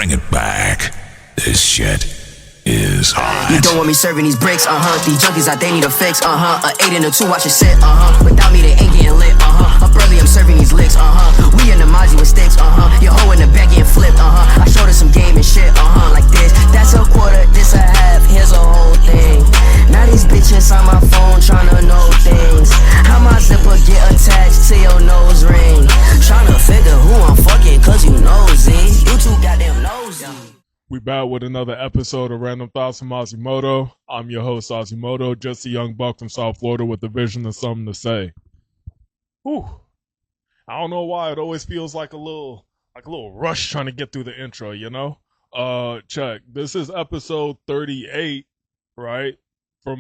Bring it back. This shit is hot. You don't want me serving these bricks, These junkies out, they need a fix, A 8 and a 2, watch it sit, Without me, they ain't getting lit, Up early, I'm serving these licks, We in the Maji with sticks, Your hoe in the back getting flipped, I showed her some game and shit, Like this, that's a quarter, this a half, here's a whole thing. Now these bitches on my phone tryna know things. How my zipper get attached to your nose ring? Tryna figure who I'm fucking, cause you nosy. You too goddamn nosy. We back with another episode of Random Thoughts from Ozimoto. I'm your host, Ozimoto, just a young buck from South Florida with a vision of something to say. Whew. I don't know why, it always feels like a little rush trying to get through the intro, you know? Check. This is episode 38, right? For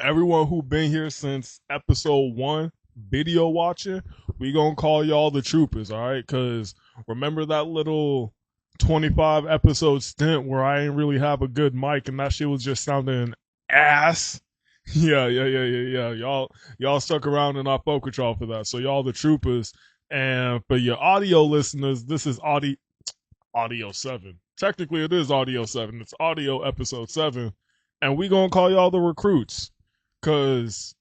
everyone who been here since episode 1, video watching, we gonna call y'all the troopers, all right? Because remember that little 25 episode stint where I ain't really have a good mic and that shit was just sounding ass? Yeah. Y'all stuck around and I fuck with y'all for that. So y'all the troopers. And for your audio listeners, this is audio 7. Technically it is audio 7. It's audio episode 7. And we gonna call y'all the recruits. Cause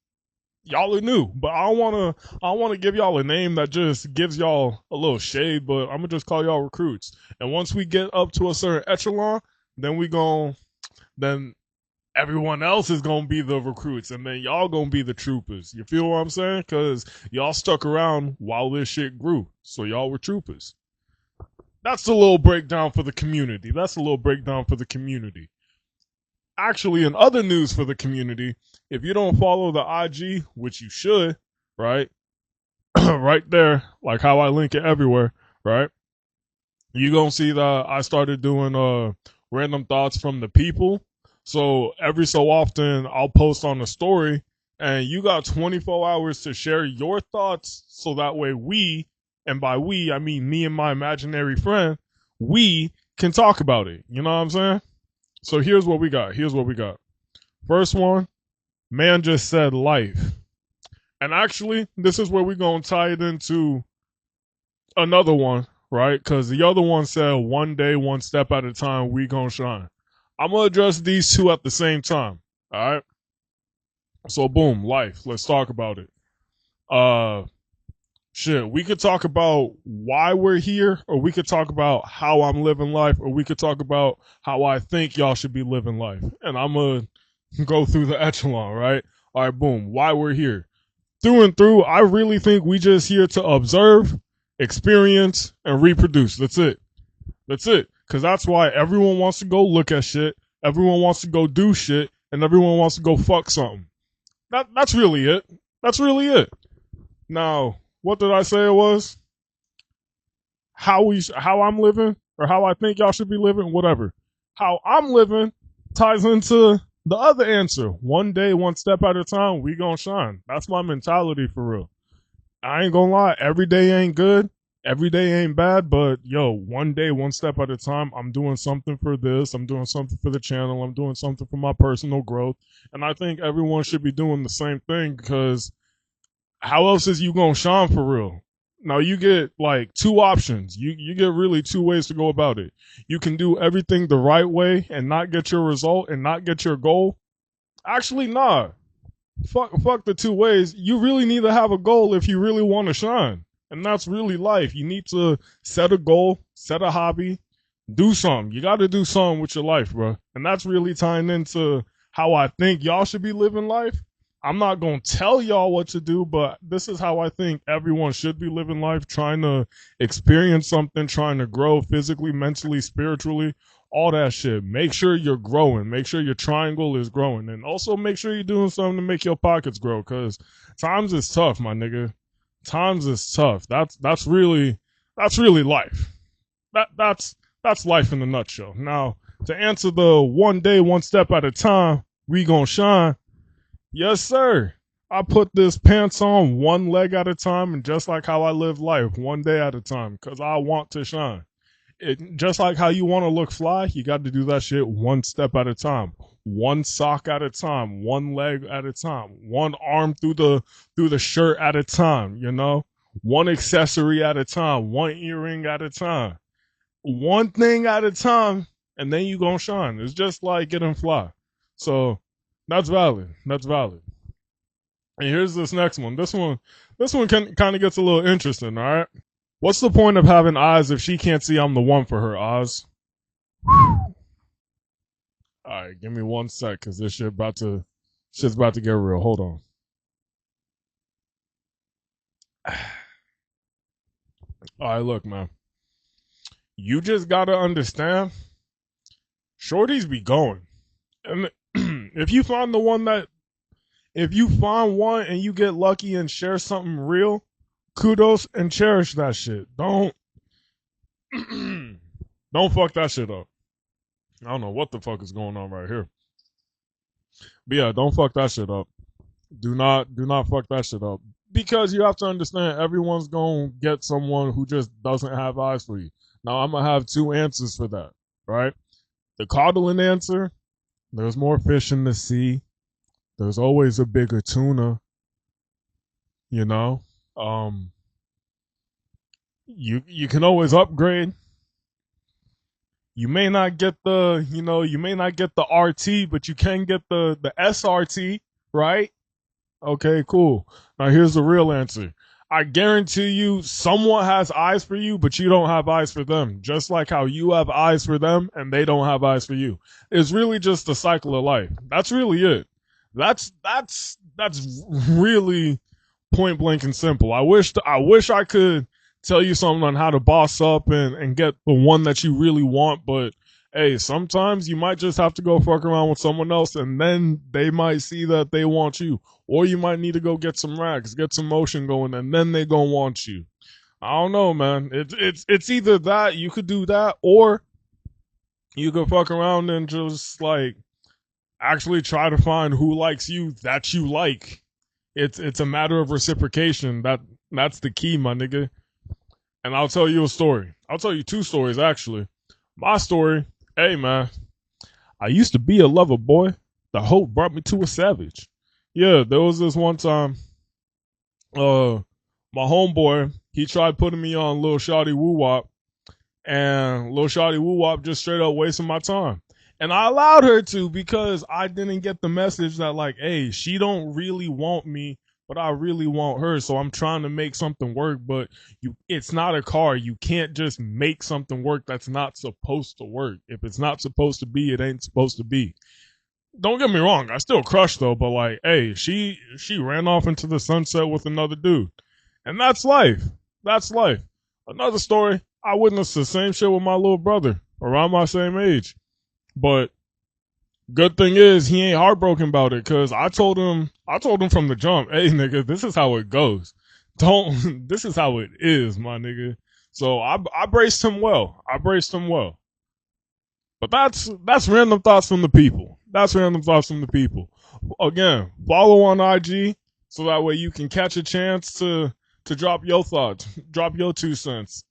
y'all are new, but I wanna give y'all a name that just gives y'all a little shade, but I'm gonna just call y'all recruits. And once we get up to a certain echelon, then everyone else is gonna be the recruits, and then y'all gonna be the troopers. You feel what I'm saying? Cause y'all stuck around while this shit grew, so y'all were troopers. That's a little breakdown for the community. Actually, in other news for the community, if you don't follow the IG, which you should, right? Right there, like how I link it everywhere, right? You gonna see that I started doing random thoughts from the people. So every so often I'll post on a story and you got 24 hours to share your thoughts so that way we, and by we, I mean me and my imaginary friend, we can talk about it. You know what I'm saying? So here's what we got. First one, man just said life. And actually, this is where we're going to tie it into another one, right? Because the other one said, one day, one step at a time, we going to shine. I'm going to address these two at the same time, all right? So boom, life. Let's talk about it. We could talk about why we're here, or we could talk about how I'm living life, or we could talk about how I think y'all should be living life. And I'm going to go through the echelon, right? All right, boom, why we're here. Through and through, I really think we just here to observe, experience, and reproduce. That's it. Because that's why everyone wants to go look at shit, everyone wants to go do shit, and everyone wants to go fuck something. That's really it. Now, what did I say it was? How I'm living, or how I think y'all should be living, whatever. How I'm living ties into the other answer. One day, one step at a time, we gonna shine. That's my mentality for real. I ain't gonna lie, every day ain't good, every day ain't bad, but yo, one day, one step at a time, I'm doing something for this, I'm doing something for the channel, I'm doing something for my personal growth, and I think everyone should be doing the same thing, because how else is you gonna shine for real? Now you get like two options. You get really two ways to go about it. You can do everything the right way and not get your result and not get your goal. Actually, nah. Fuck the two ways. You really need to have a goal if you really want to shine. And that's really life. You need to set a goal, set a hobby, do something. You got to do something with your life, bro. And that's really tying into how I think y'all should be living life. I'm not going to tell y'all what to do, but this is how I think everyone should be living life, trying to experience something, trying to grow physically, mentally, spiritually, all that shit. Make sure you're growing. Make sure your triangle is growing. And also make sure you're doing something to make your pockets grow, because times is tough, my nigga. Times is tough. That's really life. That's life in a nutshell. Now, to answer the one day, one step at a time, we gonna shine. Yes, sir. I put this pants on one leg at a time, and just like how I live life, one day at a time, because I want to shine. Just like how you want to look fly, you got to do that shit one step at a time, one sock at a time, one leg at a time, one arm through the shirt at a time, you know, one accessory at a time, one earring at a time. one thing at a time, and then you gonna shine. It's just like getting fly. So that's valid. That's valid. And here's this next one. This one kind of gets a little interesting. All right. What's the point of having eyes if she can't see I'm the one for her, Oz? All right, give me 1 sec, cause this shit's about to get real. Hold on. All right, look, man. You just gotta understand, shorties be going, and if you find one and you get lucky and share something real, kudos and cherish that shit. Don't fuck that shit up. I don't know what the fuck is going on right here. But yeah, don't fuck that shit up. Do not fuck that shit up. Because you have to understand, everyone's gonna get someone who just doesn't have eyes for you. Now, I'm gonna have 2 answers for that, right? The coddling answer, there's more fish in the sea. There's always a bigger tuna. You know? You can always upgrade. You may not get the RT, but you can get the SRT, right? Okay, cool. Now here's the real answer. I guarantee you someone has eyes for you, but you don't have eyes for them. Just like how you have eyes for them and they don't have eyes for you. It's really just the cycle of life. That's really it. That's really point blank and simple. I wish I could tell you something on how to boss up and get the one that you really want, but hey, sometimes you might just have to go fuck around with someone else and then they might see that they want you. Or you might need to go get some racks, get some motion going, and then they gonna want you. I don't know, man. It's either that, you could do that, or you could fuck around and just like actually try to find who likes you that you like. It's a matter of reciprocation. That's the key, my nigga. And I'll tell you a story. I'll tell you 2 stories, actually. My story, hey, man. I used to be a lover boy. The hope brought me to a savage. Yeah, there was this one time, my homeboy, he tried putting me on Lil Shawty Woo Wop, and Lil Shawty Woo Wop just straight up wasting my time. And I allowed her to because I didn't get the message that like, hey, she don't really want me, but I really want her. So I'm trying to make something work, but it's not a car. You can't just make something work that's not supposed to work. If it's not supposed to be, it ain't supposed to be. Don't get me wrong, I still crush though, but like, hey, she ran off into the sunset with another dude. And that's life. That's life. Another story, I witnessed the same shit with my little brother around my same age. But good thing is he ain't heartbroken about it, cause I told him from the jump, hey nigga, this is how it goes. This is how it is, my nigga. So I braced him well. But that's random thoughts from the people. Again, follow on IG so that way you can catch a chance to drop your thoughts, drop your 2 cents.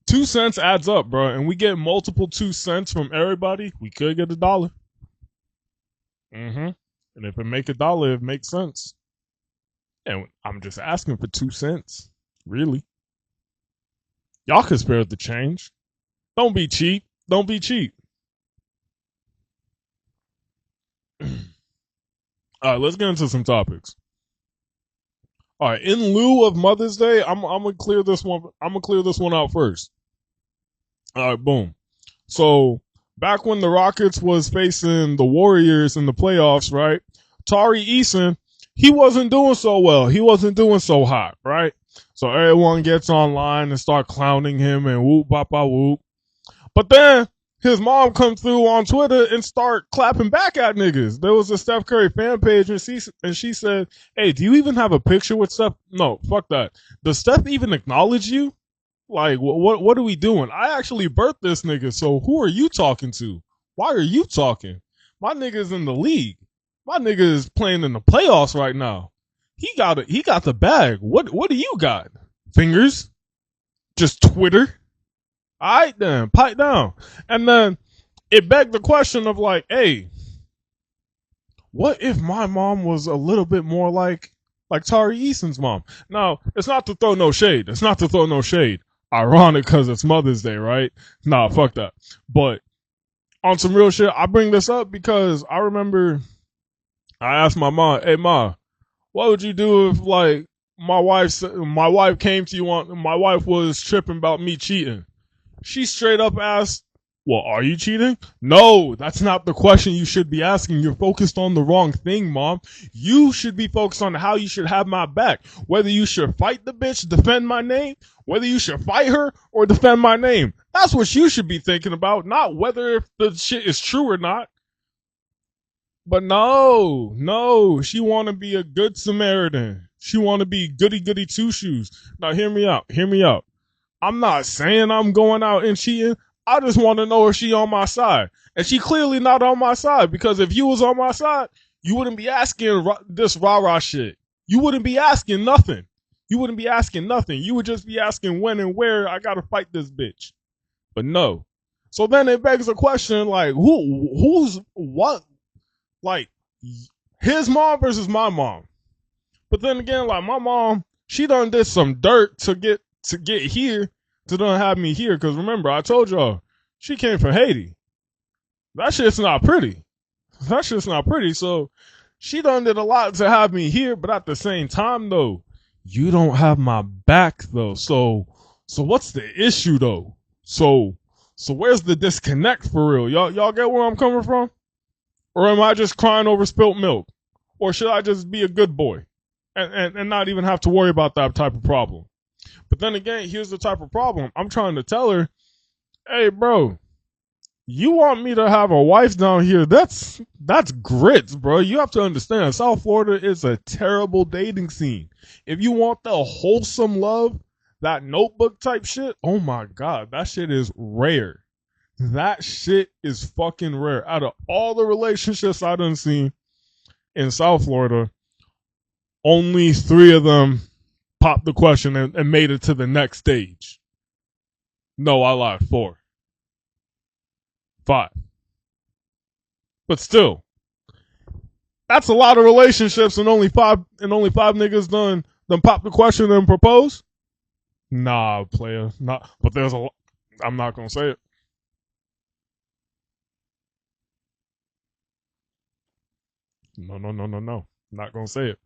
2 cents adds up, bro, and we get multiple 2 cents from everybody. We could get $1. And if it make $1, it makes sense. And I'm just asking for 2 cents, really. Y'all can spare the change. Don't be cheap. All right, let's get into some topics. All right, in lieu of Mother's Day, I'm gonna clear this one. I'm gonna clear this one out first. All right, boom. So back when the Rockets was facing the Warriors in the playoffs, right? Tari Eason, he wasn't doing so well. He wasn't doing so hot, right? So everyone gets online and start clowning him and whoop, bop, bop, whoop. But then his mom comes through on Twitter and start clapping back at niggas. There was a Steph Curry fan page and she said, hey, do you even have a picture with Steph? No, fuck that. Does Steph even acknowledge you? Like, what are we doing? I actually birthed this nigga, so who are you talking to? Why are you talking? My nigga's in the league. My nigga is playing in the playoffs right now. He got the bag. What do you got? Fingers? Just Twitter? All right, then, pipe down. And then it begged the question of like, hey, what if my mom was a little bit more like Tari Eason's mom? Now, it's not to throw no shade. Ironic because it's Mother's Day, right? Nah, fuck that. But on some real shit, I bring this up because I remember I asked my mom, "Hey, ma, what would you do if like my wife came to you on my wife was tripping about me cheating?" She straight up asked, "Well, are you cheating?" No, that's not the question you should be asking. You're focused on the wrong thing, mom. You should be focused on how you should have my back. Whether you should fight the bitch, defend my name, whether you should fight her or defend my name. That's what you should be thinking about, not whether if the shit is true or not. But no, she want to be a good Samaritan. She want to be goody goody two shoes. Now hear me out. I'm not saying I'm going out and cheating. I just want to know if she on my side. And she clearly not on my side, because if you was on my side, you wouldn't be asking this rah-rah shit. You wouldn't be asking nothing. You wouldn't be asking nothing. You would just be asking when and where I got to fight this bitch. But no. So then it begs a question like, who's what? Like, his mom versus my mom. But then again, like, my mom, she done did some dirt to get here, to done have me here. Because remember, I told y'all, she came from Haiti. That shit's not pretty. So she done did a lot to have me here. But at the same time, though, you don't have my back, though. So what's the issue, though? So where's the disconnect for real? Y'all get where I'm coming from? Or am I just crying over spilt milk? Or should I just be a good boy and not even have to worry about that type of problem? But then again, here's the type of problem. I'm trying to tell her, hey, bro, you want me to have a wife down here? That's grits, bro. You have to understand, South Florida is a terrible dating scene. If you want the wholesome love, that Notebook type shit, oh my God, that shit is rare. That shit is fucking rare. Out of all the relationships I done seen in South Florida, only 3 of them popped the question and made it to the next stage. No, I lied. 4. 5. But still, that's a lot of relationships, and only 5 niggas done pop the question and propose. Nah, player, not. But there's a. I'm not gonna say it. No. Not gonna say it.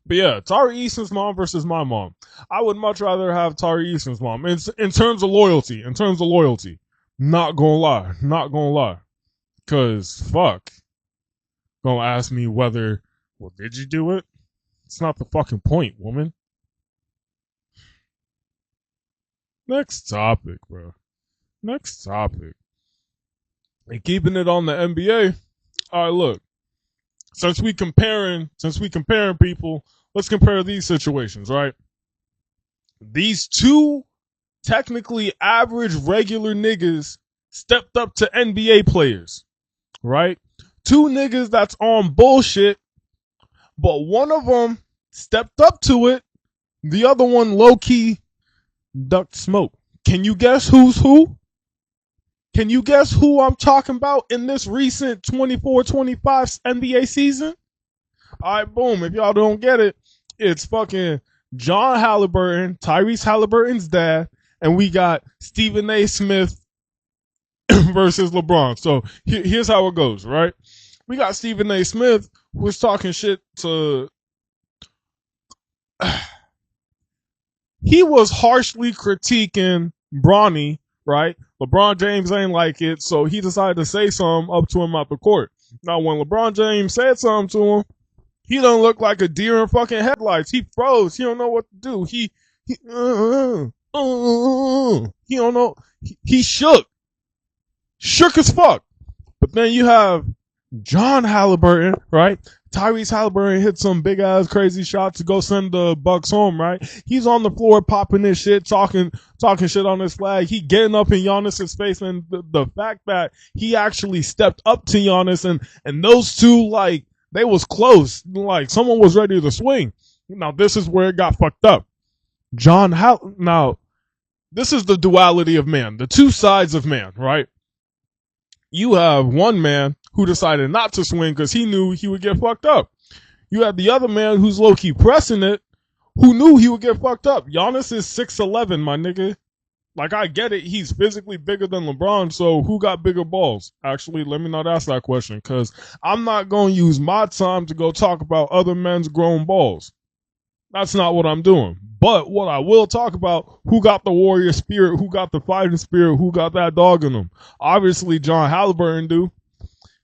But yeah, Tari Eason's mom versus my mom. I would much rather have Tari Eason's mom. In terms of loyalty. Not gonna lie. Cause fuck. Gonna ask me whether, well, did you do it? It's not the fucking point, woman. Next topic, bro. And keeping it on the NBA. All right, look. Since we comparing people, let's compare these situations, right? These 2 technically average regular niggas stepped up to NBA players, right? 2 niggas that's on bullshit, but one of them stepped up to it. The other one low-key ducked smoke. Can you guess who's who? Can you guess who I'm talking about in this recent 24-25 NBA season? All right, boom. If y'all don't get it, it's fucking John Haliburton, Tyrese Haliburton's dad, and we got Stephen A. Smith versus LeBron. So here's how it goes, right? We got Stephen A. Smith who's talking shit to... He was harshly critiquing Bronny, right? LeBron James ain't like it, so he decided to say something up to him out the court. Now, when LeBron James said something to him, he don't look like a deer in fucking headlights. He froze. He don't know what to do. He don't know. He shook as fuck. But then you have John Haliburton, right? Tyrese Haliburton hit some big ass crazy shot to go send the Bucks home, right? He's on the floor popping this shit, talking shit on his flag. He getting up in Giannis's face, and the fact that he actually stepped up to Giannis and those 2, like, they was close. Like, someone was ready to swing. Now, this is where it got fucked up. Now, this is the duality of man, the 2 sides of man, right? You have one man who decided not to swing because he knew he would get fucked up. You have the other man who's low-key pressing it, Who knew he would get fucked up? Giannis is 6'11", my nigga. Like, I get it. He's physically bigger than LeBron, so who got bigger balls? Actually, let me not ask that question, because I'm not going to use my time to go talk about other men's grown balls. That's not what I'm doing. But what I will talk about, who got the warrior spirit, who got the fighting spirit, who got that dog in them. Obviously, John Haliburton do.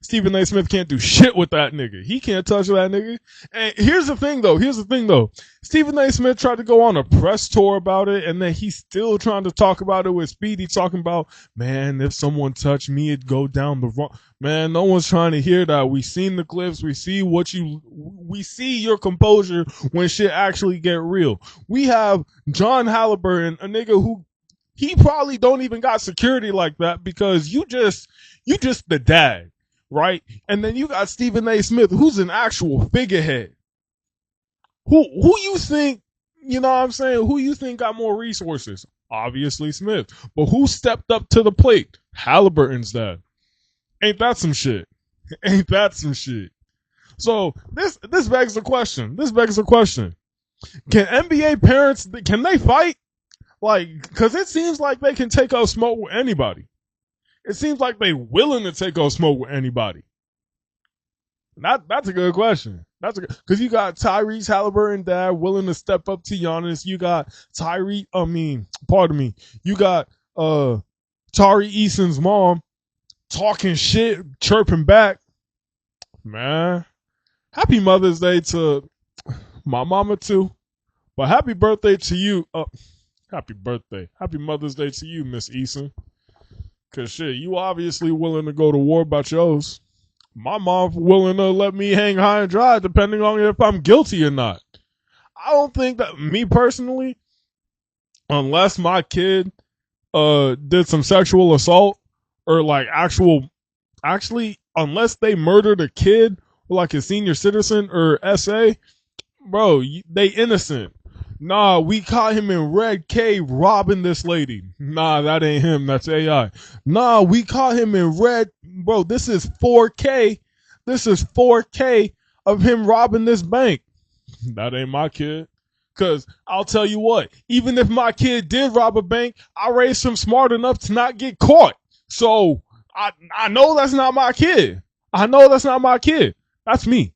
Stephen A. Smith can't do shit with that nigga. He can't touch that nigga. And here's the thing, though. Stephen A. Smith tried to go on a press tour about it, and then he's still trying to talk about it with Speedy, talking about, man, if someone touched me, it'd go down the wrong. Man, no one's trying to hear that. We seen the clips. We see your composure when shit actually get real. We have John Haliburton, a nigga who he probably don't even got security like that because you just the dad. Right? And then you got Stephen A. Smith, who's an actual figurehead. Who you think, you know what I'm saying? Who you think got more resources? Obviously Smith. But who stepped up to the plate? Haliburton's dad. Ain't that some shit? Ain't that some shit? So this begs the question. Can NBA parents, can they fight? Like, cause it seems like they can take out smoke with anybody. It seems like they willing to take on smoke with anybody. That's a good question. Because you got Tyrese Haliburton dad willing to step up to Giannis. You got you got Tari Eason's mom talking shit, chirping back. Man, happy Mother's Day to my mama too. But happy birthday to you. Happy birthday. Happy Mother's Day to you, Miss Eason. Cause shit, you obviously willing to go to war about yours. My mom willing to let me hang high and dry depending on if I'm guilty or not. I don't think that, me personally, unless my kid did some sexual assault or like actually unless they murdered a kid like a senior citizen or SA, bro, they innocent. Nah, we caught him in Red K robbing this lady. Nah, that ain't him. That's AI. Nah, we caught him in Red. Bro, this is 4K. This is 4K of him robbing this bank. That ain't my kid. Because I'll tell you what, even if my kid did rob a bank, I raised him smart enough to not get caught. So I know that's not my kid. That's me.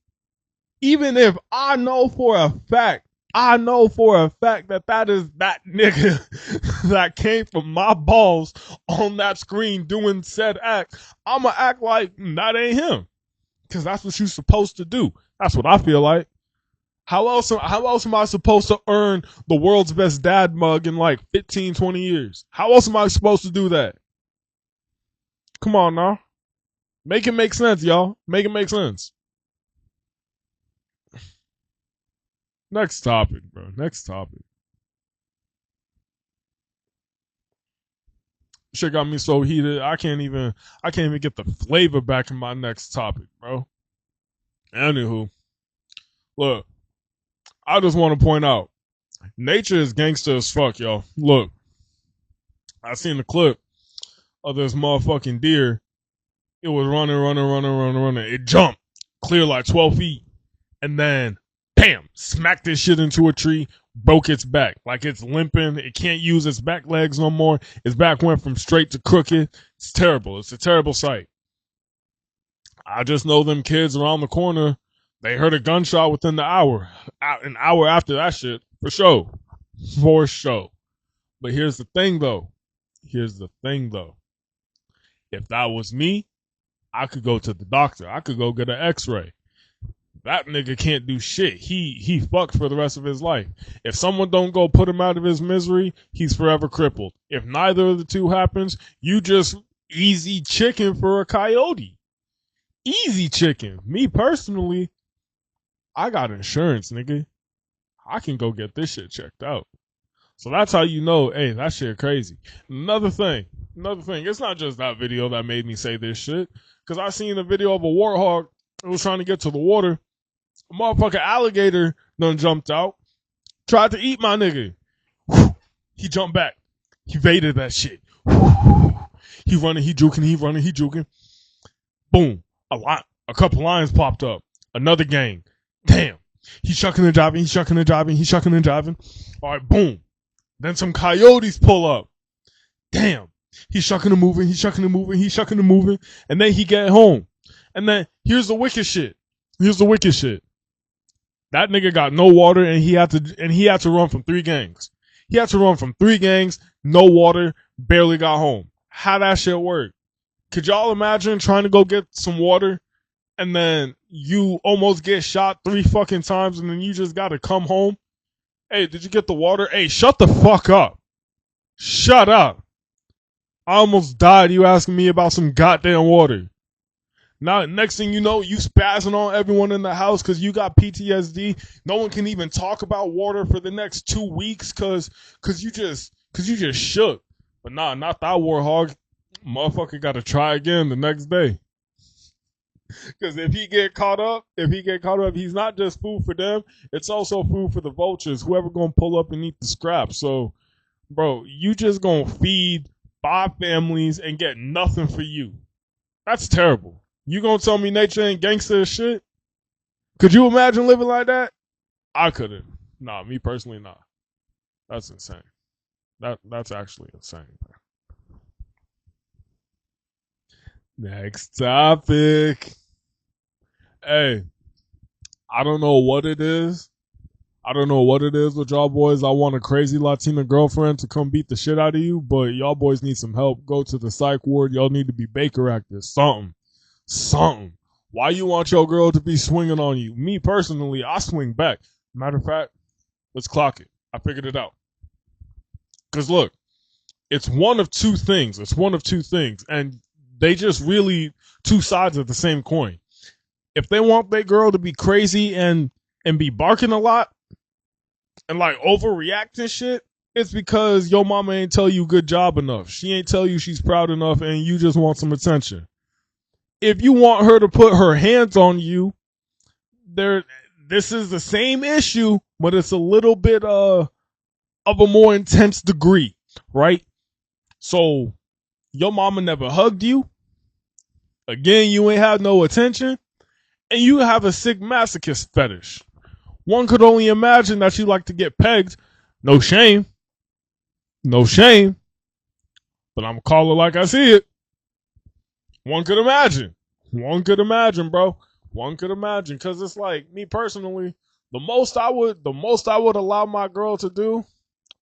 Even if I know for a fact that is that nigga that came from my balls on that screen doing said act, I'ma act like that ain't him. Because that's what you're supposed to do. That's what I feel like. How else am I supposed to earn the world's best dad mug in like 15, 20 years? How else am I supposed to do that? Come on now. Make it make sense, y'all. Make it make sense. Next topic, bro. Next topic. Shit got me so heated. I can't even get the flavor back in my next topic, bro. Anywho, look, I just want to point out, nature is gangster as fuck, y'all. Look, I seen the clip of this motherfucking deer. It was running. It jumped clear like 12 feet, and then bam, smacked this shit into a tree, broke its back. Like it's limping. It can't use its back legs no more. Its back went from straight to crooked. It's terrible. It's a terrible sight. I just know them kids around the corner, they heard a gunshot within the hour. An hour after that shit, for sure. For sure. But here's the thing, though. If that was me, I could go to the doctor. I could go get an x-ray. That nigga can't do shit. He fucked for the rest of his life. If someone don't go put him out of his misery, he's forever crippled. If neither of the two happens, you just easy chicken for a coyote. Easy chicken. Me personally, I got insurance, nigga. I can go get this shit checked out. So that's how you know, hey, that shit crazy. Another thing. It's not just that video that made me say this shit. Because I seen a video of a warthog that was trying to get to the water. A motherfucking alligator done jumped out. Tried to eat my nigga. He jumped back. He evaded that shit. He running, he juking. Boom. A couple lions popped up. Another gang. Damn. He's shucking and jiving. He's shucking and jiving. He's shucking and jiving. All right, boom. Then some coyotes pull up. Damn. He's shucking and moving. He's shucking and moving. He's shucking and moving. And then he get home. And then here's the wicked shit. Here's the wicked shit. That nigga got no water and he had to run from 3 gangs. He had to run from 3 gangs, no water, barely got home. How that shit work? Could y'all imagine trying to go get some water and then you almost get shot 3 fucking times and then you just gotta come home? Hey, did you get the water? Hey, shut the fuck up. Shut up. I almost died you asking me about some goddamn water. Now, next thing you know, you spazzing on everyone in the house because you got PTSD. No one can even talk about water for the next 2 weeks because you just shook. But nah, not that warhog. Motherfucker got to try again the next day. Because if he get caught up, he's not just food for them. It's also food for the vultures. Whoever gonna pull up and eat the scraps. So, bro, you just gonna feed 5 families and get nothing for you. That's terrible. You gonna tell me nature ain't gangster as shit? Could you imagine living like that? I couldn't. Nah, me personally, nah. That's insane. That's actually insane. Next topic. Hey, I don't know what it is. With y'all boys. I want a crazy Latina girlfriend to come beat the shit out of you, but y'all boys need some help. Go to the psych ward. Y'all need to be Baker active. Something. Why you want your girl to be swinging on you? Me personally, I swing back. Matter of fact, let's clock it. I figured it out. Because look, it's one of two things. And they just really 2 sides of the same coin. If they want their girl to be crazy and be barking a lot and like overreacting shit, it's because your mama ain't tell you good job enough. She ain't tell you she's proud enough and you just want some attention. If you want her to put her hands on you, this is the same issue, but it's a little bit of a more intense degree, right? So your mama never hugged you. Again, you ain't have no attention, and you have a sick masochist fetish. One could only imagine that you like to get pegged. No shame, but I'm gonna call it like I see it. One could imagine, bro. One could imagine, because it's like, me personally, the most I would allow my girl to do,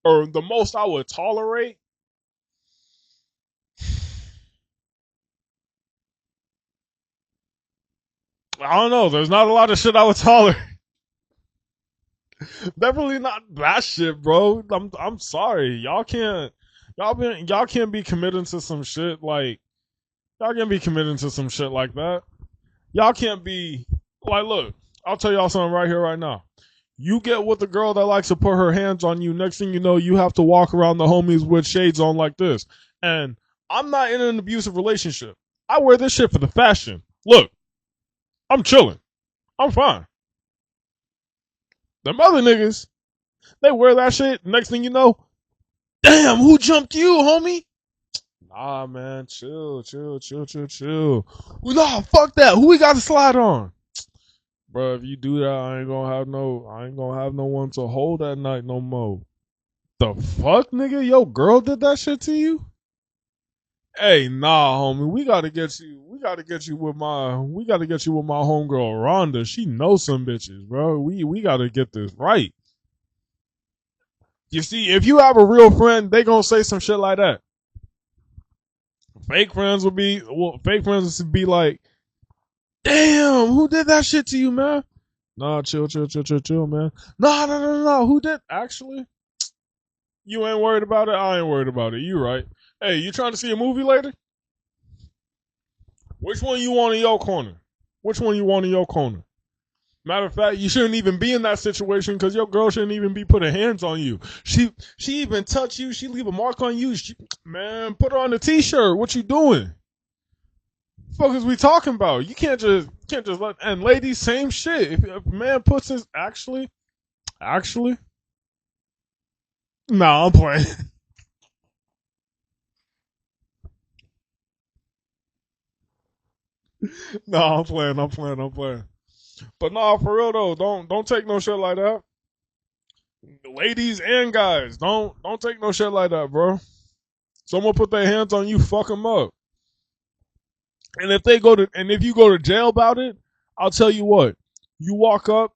or the most I would tolerate, I don't know. There's not a lot of shit I would tolerate. Definitely not that shit, bro. I'm sorry. Y'all can't be committing to some shit like, y'all can't be committing to some shit like that. Y'all can't be like, look, I'll tell y'all something right here, right now. You get with a girl that likes to put her hands on you. Next thing you know, you have to walk around the homies with shades on like this. And I'm not in an abusive relationship. I wear this shit for the fashion. Look, I'm chilling. I'm fine. Them other niggas, they wear that shit. Next thing you know, damn, who jumped you, homie? Nah, man, chill. Nah, fuck that. Who we got to slide on? Bro, if you do that, I ain't gonna have no one to hold that night no more. The fuck, nigga? Yo, girl did that shit to you? Hey, nah, homie. We gotta get you with my homegirl Rhonda. She knows some bitches, bro. We gotta get this right. You see, if you have a real friend, they gonna say some shit like that. Fake friends would be like, damn, who did that shit to you, man? Nah, chill, man. No. Who did? Actually, you ain't worried about it. I ain't worried about it. You right. Hey, you trying to see a movie later? Which one you want in your corner? Matter of fact, you shouldn't even be in that situation because your girl shouldn't even be putting hands on you. She even touch you. She leave a mark on you. Man, put her on a t-shirt. What you doing? What the fuck is we talking about? You can't just let. And ladies, same shit. If a man puts his actually, nah, I'm playing. No, I'm playing. But nah, for real though, don't take no shit like that. Ladies and guys, don't take no shit like that, bro. Someone put their hands on you, fuck them up. And if you go to jail about it, I'll tell you what. You walk up,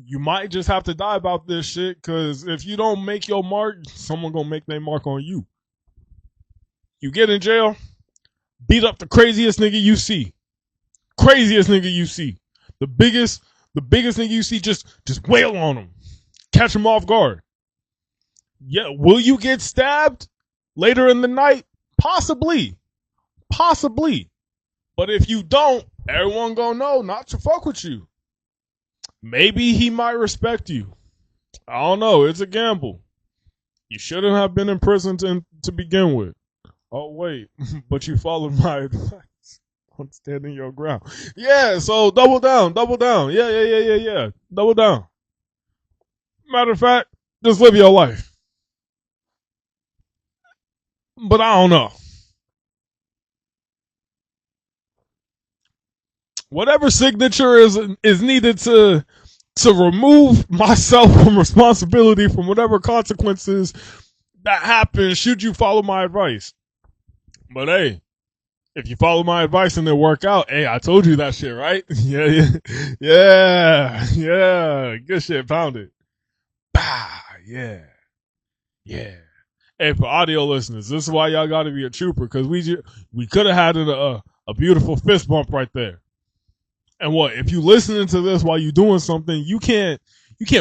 you might just have to die about this shit, because if you don't make your mark, someone gonna make their mark on you. You get in jail, beat up the craziest nigga you see. Craziest nigga you see. The biggest nigga you see, just wail on him. Catch him off guard. Yeah, will you get stabbed later in the night? Possibly. But if you don't, everyone gonna know not to fuck with you. Maybe he might respect you. I don't know. It's a gamble. You shouldn't have been in prison to begin with. Oh, wait. But you followed my advice on standing your ground. Yeah, so double down. Yeah. Double down. Matter of fact, just live your life. But I don't know. Whatever signature is needed to remove myself from responsibility from whatever consequences that happen should you follow my advice. But hey, if you follow my advice and it work out, hey, I told you that shit, right? Yeah. Good shit, pound it. Bah, yeah. Hey, for audio listeners, this is why y'all got to be a trooper, because we could have had a beautiful fist bump right there. And what if you listening to this while you doing something? You can't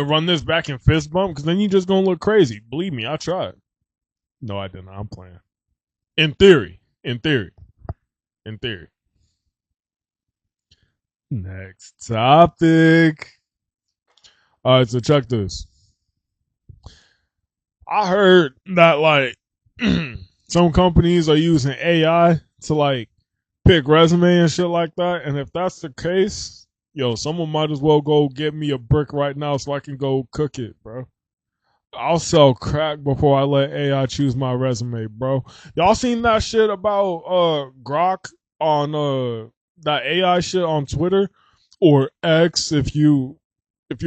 run this back and fist bump, because then you just gonna look crazy. Believe me, I tried. No, I didn't. I'm playing. In theory. Next topic. All right, so check this. I heard that like some companies are using AI to like pick resume and shit like that. And if that's the case, yo, someone might as well go get me a brick right now so I can go cook it, bro. I'll sell crack before I let AI choose my resume, bro. Y'all seen that shit about Grok on that AI shit on Twitter or X? If you're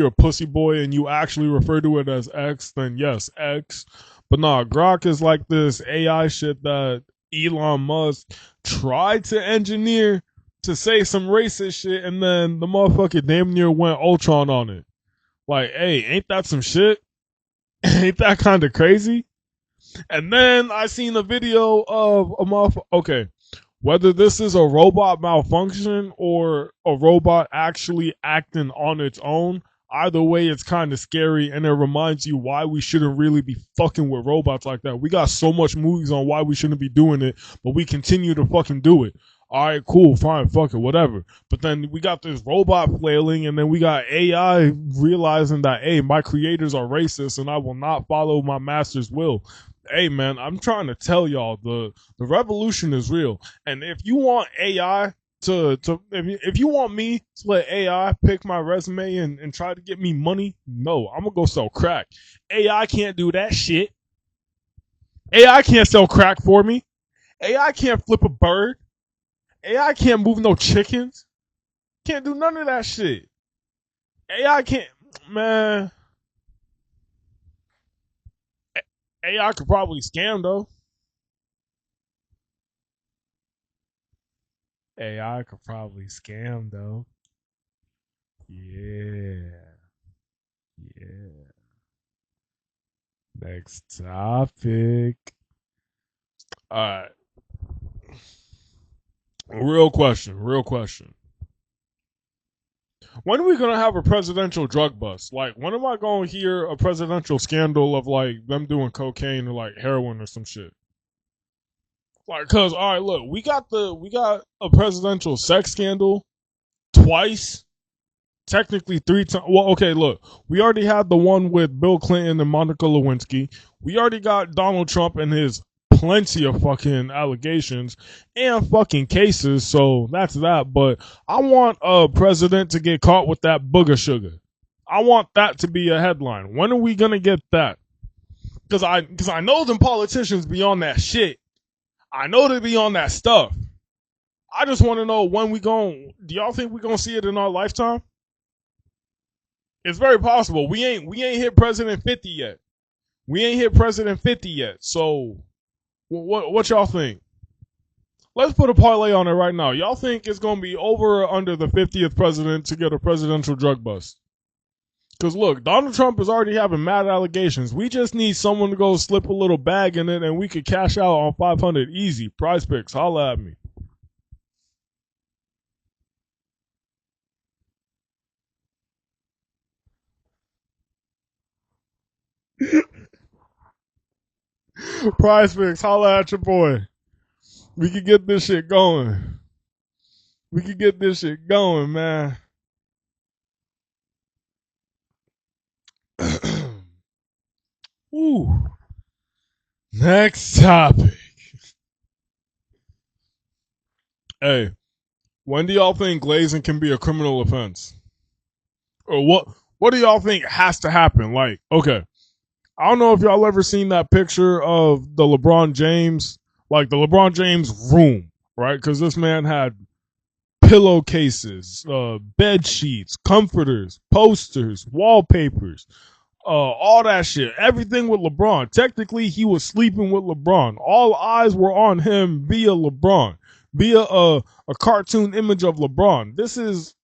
a pussy boy and you actually refer to it as X, then yes, X. But nah, Grok is like this AI shit that Elon Musk tried to engineer to say some racist shit, and then the motherfucker damn near went Ultron on it. Like, hey, ain't that some shit? Ain't that kind of crazy? And then I seen a video of a motherfucker. Okay, whether this is a robot malfunction or a robot actually acting on its own, either way, it's kind of scary, and it reminds you why we shouldn't really be fucking with robots like that. We got so much movies on why we shouldn't be doing it, but we continue to fucking do it. All right, cool, fine, fuck it, whatever. But then we got this robot flailing, and then we got AI realizing that, hey, my creators are racist, and I will not follow my master's will. Hey, man, I'm trying to tell y'all, the revolution is real. And if you want AI if you want me to let AI pick my resume and try to get me money, no, I'm gonna go sell crack. AI can't do that shit. AI can't sell crack for me. AI can't flip a bird. AI can't move no chickens. Can't do none of that shit. AI can't, man. AI could probably scam though. AI could probably scam though. Yeah. Next topic. Alright. Real question. When are we gonna have a presidential drug bust? Like, when am I gonna hear a presidential scandal of like them doing cocaine or like heroin or some shit? Like, cause all right, look, we got a presidential sex scandal twice, technically 3 times. Well, okay, look, we already had the one with Bill Clinton and Monica Lewinsky. We already got Donald Trump and his plenty of fucking allegations and fucking cases. So that's that. But I want a president to get caught with that booger sugar. I want that to be a headline. When are we gonna get that? Cause I know them politicians be on that shit. I know they be on that stuff. I just want to know when do y'all think we gonna see it in our lifetime? It's very possible. We ain't hit President 50 yet. We ain't hit President 50 yet. So what y'all think? Let's put a parlay on it right now. Y'all think it's gonna be over or under the 50th president to get a presidential drug bust? Because look, Donald Trump is already having mad allegations. We just need someone to go slip a little bag in it, and we could cash out on 500 easy. Prize Picks, holla at me. Prize Picks, holla at your boy. We could get this shit going. We could get this shit going, man. Ooh. Next topic. Hey, when do y'all think glazing can be a criminal offense? Or what do y'all think has to happen? Like, okay, I don't know if y'all ever seen that picture of the LeBron James, like the LeBron James room, right? Because this man had pillowcases, bed sheets, comforters, posters, wallpapers, all that shit. Everything with LeBron. Technically, he was sleeping with LeBron. All eyes were on him via LeBron, via a cartoon image of LeBron. This is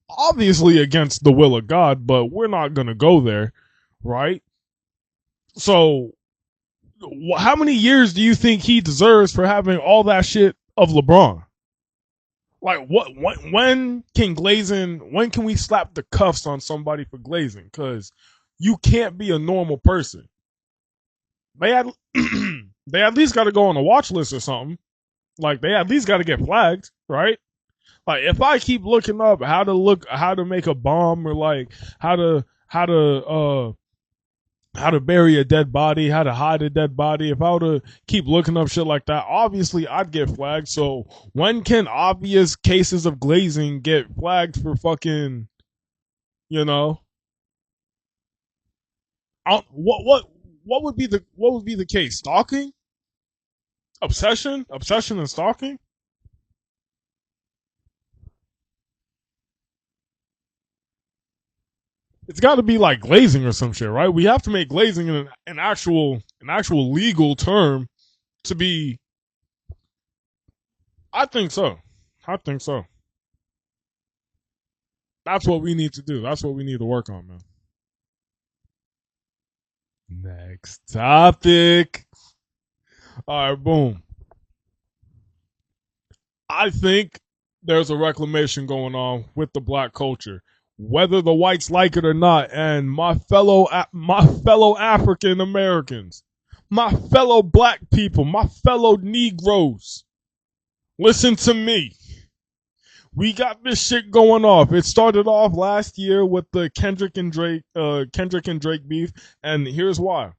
obviously against the will of God, but we're not going to go there, right? So, how many years do you think he deserves for having all that shit of LeBron? Like, when can we slap the cuffs on somebody for glazing? Because you can't be a normal person. They at least got to go on a watch list or something. Like, they at least got to get flagged, right? Like, if I keep looking up how to make a bomb, or like how to bury a dead body, how to hide a dead body, if I were to keep looking up shit like that, obviously I'd get flagged. So when can obvious cases of glazing get flagged for fucking, you know? What would be the case? Stalking? Obsession and stalking? It's got to be like glazing or some shit, right? We have to make glazing an actual legal term to be. I think so. That's what we need to do. That's what we need to work on, man. Next topic. All right, boom. I think there's a reclamation going on with the black culture, whether the whites like it or not. And my fellow African Americans, my fellow black people, my fellow Negroes, listen to me. We got this shit going off. It started off last year with the Kendrick and Drake beef, and here's why.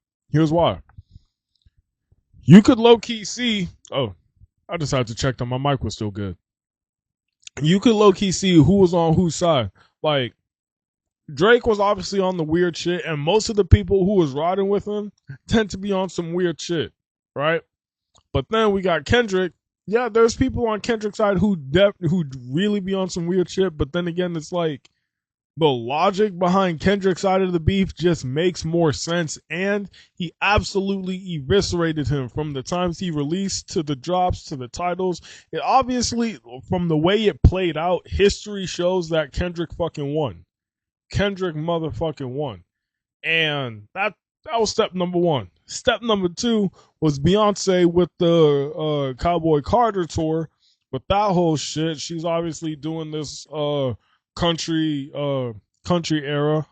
You could low key see. Oh, I decided to check that my mic was still good. You could low key see who was on whose side. Like, Drake was obviously on the weird shit, and most of the people who was riding with him tend to be on some weird shit, right? But then we got Kendrick. Yeah, there's people on Kendrick's side who really be on some weird shit, but then again, it's like the logic behind Kendrick's side of the beef just makes more sense, and he absolutely eviscerated him from the times he released to the drops to the titles. It obviously, from the way it played out, history shows that Kendrick fucking won. Kendrick motherfucking won. And that was step number one. Step number two was Beyonce with the Cowboy Carter tour. With that whole shit, she's obviously doing this country era.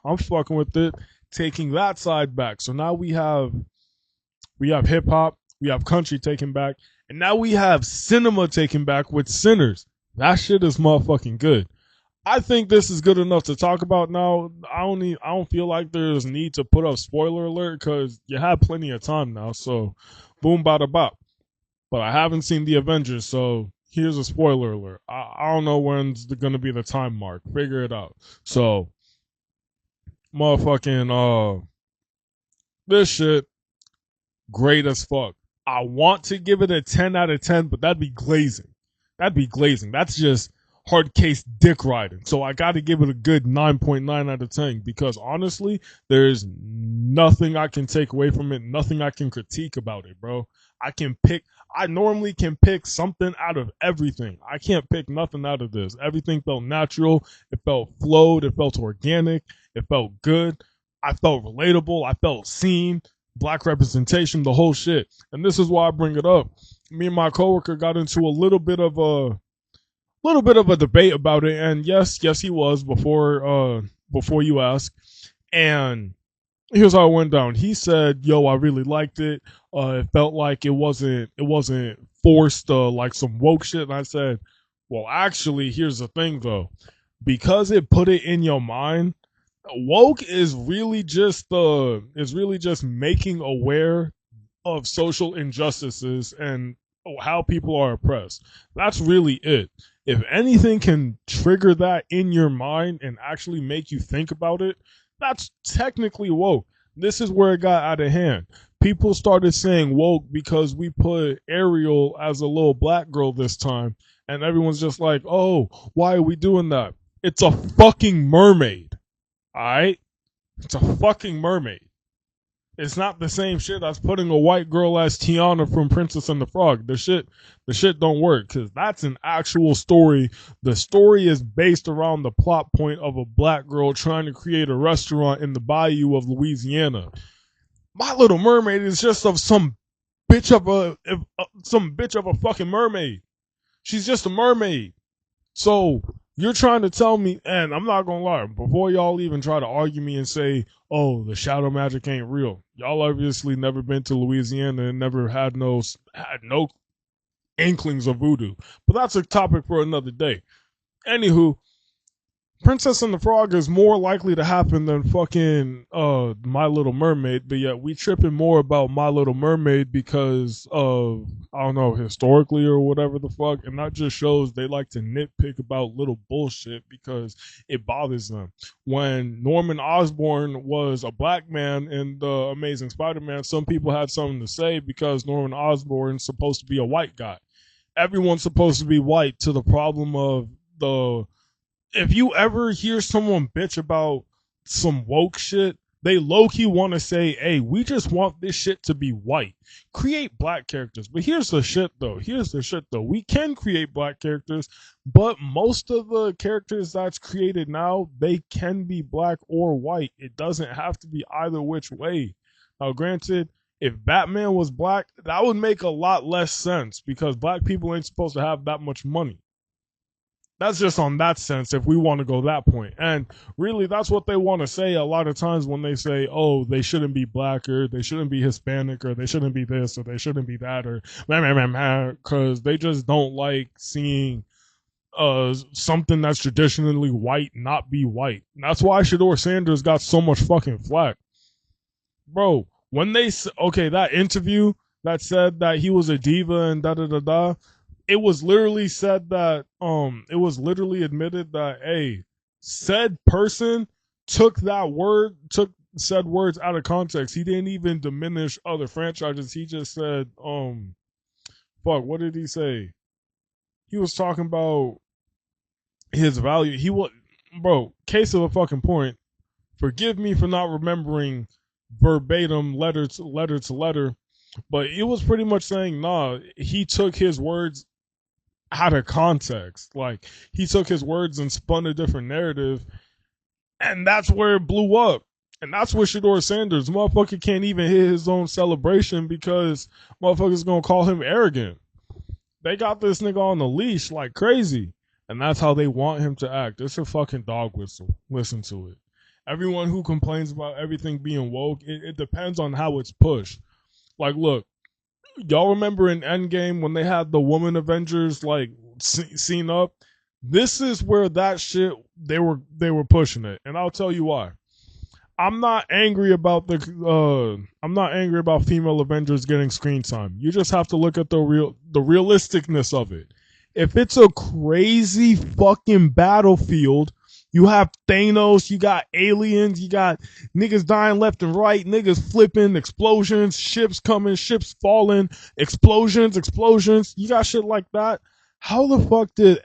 I'm fucking with it, taking that side back. So now we have hip hop, we have country taken back, and now we have cinema taken back with Sinners. That shit is motherfucking good. I think this is good enough to talk about now. I don't feel like there's need to put up spoiler alert because you have plenty of time now. So, boom, bada bop. But I haven't seen the Avengers, so here's a spoiler alert. I don't know when's going to be the time mark. Figure it out. So, motherfucking, this shit, great as fuck. I want to give it a 10 out of 10, but that'd be glazing. That's just hard case dick riding. So I got to give it a good 9.9 out of 10 because honestly, there's nothing I can take away from it, nothing I can critique about it, bro. I normally can pick something out of everything. I can't pick nothing out of this. Everything felt natural. It felt flowed. It felt organic. It felt good. I felt relatable. I felt seen. Black representation, the whole shit. And this is why I bring it up. Me and my coworker got into a little bit of a debate about it, and yes, he was before you ask. And here's how it went down. He said, "Yo, I really liked it. It felt like it wasn't forced like some woke shit." And I said, "Well, actually, here's the thing though, because it put it in your mind. Woke is really just making aware of social injustices and how people are oppressed. That's really it. If anything can trigger that in your mind and actually make you think about it, that's technically woke. This is where it got out of hand. People started saying woke because we put Ariel as a little black girl this time, and everyone's just like, oh, why are we doing that? It's a fucking mermaid. Alright? It's a fucking mermaid. It's not the same shit as putting a white girl as Tiana from Princess and the Frog. The shit don't work because that's an actual story. The story is based around the plot point of a black girl trying to create a restaurant in the bayou of Louisiana. My Little Mermaid is just of some bitch of a fucking mermaid. She's just a mermaid. So you're trying to tell me, and I'm not gonna lie, before y'all even try to argue me and say, oh, the shadow magic ain't real. Y'all obviously never been to Louisiana and never had no inklings of voodoo. But that's a topic for another day. Anywho, Princess and the Frog is more likely to happen than fucking My Little Mermaid, but yet we tripping more about My Little Mermaid because of, I don't know, historically or whatever the fuck, and that just shows they like to nitpick about little bullshit because it bothers them. When Norman Osborn was a black man in The Amazing Spider-Man, some people had something to say because Norman Osborn's supposed to be a white guy. Everyone's supposed to be white to the problem of the... If you ever hear someone bitch about some woke shit, they low-key want to say, hey, we just want this shit to be white. Create black characters. But here's the shit, though. We can create black characters, but most of the characters that's created now, they can be black or white. It doesn't have to be either which way. Now, granted, if Batman was black, that would make a lot less sense because black people ain't supposed to have that much money. That's just on that sense if we want to go that point. And really, that's what they want to say a lot of times when they say, oh, they shouldn't be black or they shouldn't be Hispanic or they shouldn't be this or they shouldn't be that or because they just don't like seeing something that's traditionally white not be white. And that's why Shador Sanders got so much fucking flack. Bro, when that interview that said that he was a diva and da-da-da-da, it was literally said that, it was literally admitted that, hey, said person took said words out of context. He didn't even diminish other franchises. He just said, what did he say? He was talking about his value. Case of a fucking point. Forgive me for not remembering verbatim letter to letter, but it was pretty much saying, he took his words out of context. Like, he took his words and spun a different narrative, and that's where it blew up. And that's where Shador Sanders, motherfucker, can't even hit his own celebration because motherfuckers gonna call him arrogant. They got this nigga on the leash like crazy, and that's how they want him to act. It's a fucking dog whistle. Listen to it. Everyone who complains about everything being woke, it depends on how it's pushed. Like, look, y'all remember in Endgame when they had the woman Avengers like seen up? This is where that shit they were pushing it, and I'll tell you why. I'm not angry about female Avengers getting screen time. You just have to look at the realisticness of it. If it's a crazy fucking battlefield, you have Thanos, you got aliens, you got niggas dying left and right, niggas flipping, explosions, ships coming, ships falling, explosions. You got shit like that. how the fuck did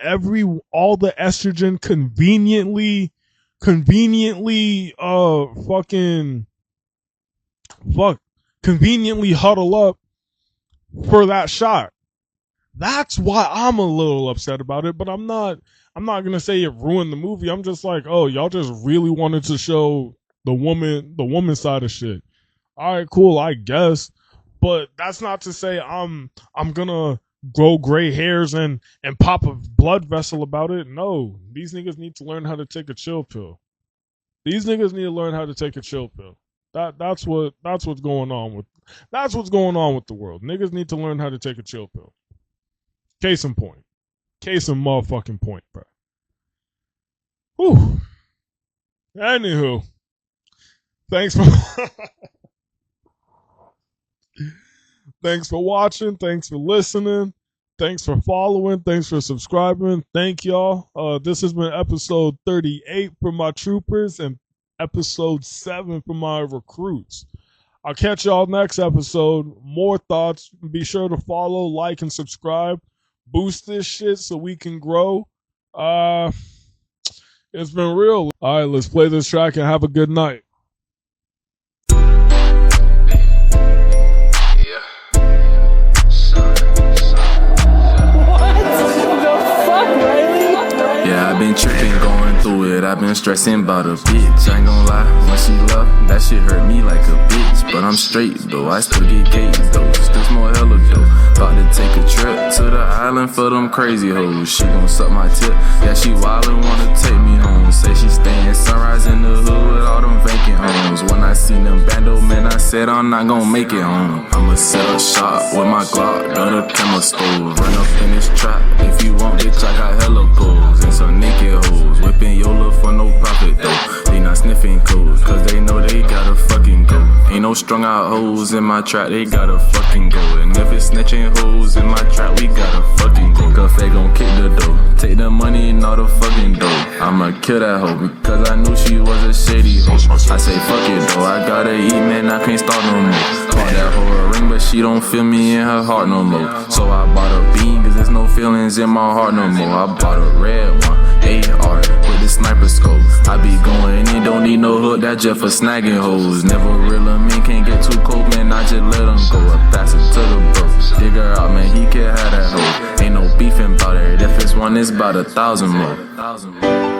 all the estrogen conveniently conveniently huddle up for that shot? That's why I'm a little upset about it, but I'm not gonna say it ruined the movie. I'm just like, oh, y'all just really wanted to show the woman side of shit. All right, cool, I guess. But that's not to say I'm gonna grow gray hairs and pop a blood vessel about it. No, these niggas need to learn how to take a chill pill. These niggas need to learn how to take a chill pill. That's what's going on with the world. Niggas need to learn how to take a chill pill. Case in point. Case in motherfucking point, bro. Whew. Anywho, thanks for watching. Thanks for listening. Thanks for following. Thanks for subscribing. Thank y'all. This has been episode 38 for my troopers and episode 7 for my recruits. I'll catch y'all next episode. More thoughts. Be sure to follow, like, and subscribe. Boost this shit so we can grow. It's been real. All right, let's play this track and have a good night. I've been tripping, going through it, I've been stressing about a bitch. I ain't gon' lie, when she left, that shit hurt me like a bitch. But I'm straight though, I still get cakes though, still smoke hella dough. About to take a trip to the island for them crazy hoes. She gon' suck my tip, yeah she wildin', wanna take me home. Say she stayin' sunrise in the hood with all them vacant homes. When I seen them bando men, I said I'm not gon' make it home. I'ma set up shop with my Glock, got a camera stove. Run up in this trap, if you want bitch I got hella poles. And some naked hoes, whipping Yola for no profit though. They not sniffing codes, cause they know they gotta fucking go. Ain't no strung out hoes in my trap, they gotta fucking go. And if it's snitching hoes in my trap, we gotta fucking go. Cause they gon' kick the dough, take the money and all the fucking dough. I'ma kill that hoe, because I knew she was a shady hoe. I say fuck it though, I gotta eat man, I can't start no more. Bought that hoe a ring, but she don't feel me in her heart no more. So I bought a bean, cause there's no feelings in my heart no more. I bought a red one, AR, with the sniper scope. I be going in, don't need no hook, that just for snagging hoes. Never real a man, can't get too cold, man, I just let him go. I pass it to the bro, dig her out, man, he can't have that hoe. Ain't no beefing about it, if it's one, it's about 1,000 more.